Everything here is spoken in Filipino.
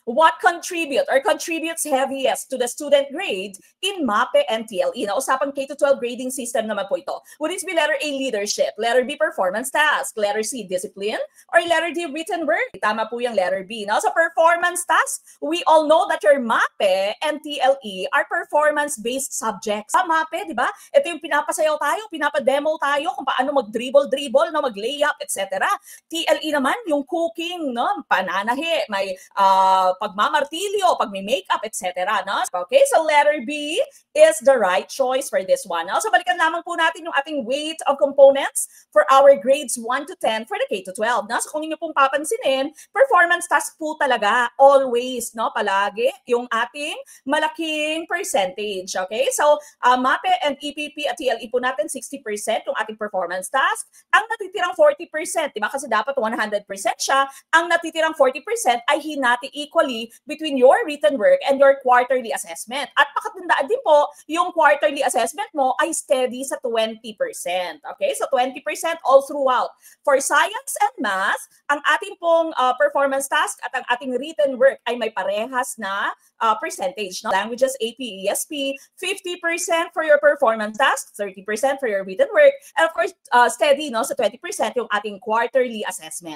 What contributes heaviest to the student grade in MAPE and TLE? Nausapang K-12 grading system naman po ito. Would it be letter A, leadership, letter B, performance task, letter C, discipline, or letter D, written work? Tama po yung letter B. Sa performance task, we all know that your MAPE and TLE are performance-based subjects. Sa MAPE, di ba? Ito yung pinapasayaw tayo, pinapademo tayo kung paano mag-dribble, mag-layup, etc. TLE naman, yung cooking, pananahi, may pagmamartilyo, pagmi-makeup, etc. Okay, so letter B is the right choice for this one. So balikan lamang po natin yung ating weight of components for our grades 1 to 10 for the K-12. So kung niyo pong papansinin, performance task po talaga always, palagi yung ating malaking percentage. Okay, so MAPE and EPP at TLE po natin 60% yung ating performance task. Ang natitirang 40%, diba? Kasi dapat 100% siya. Ang natitirang 40% ay hinati equally between your written work and your quarterly assessment. At pakatandaan din po, yung quarterly assessment mo ay steady sa 20%. Okay? So 20% all throughout. For science and math, ang ating pong performance task at ang ating written work ay may parehas na percentage. Languages, AP, ESP, 50% for your performance task, 30% for your written work, and of course, steady sa 20% yung ating quarterly assessment.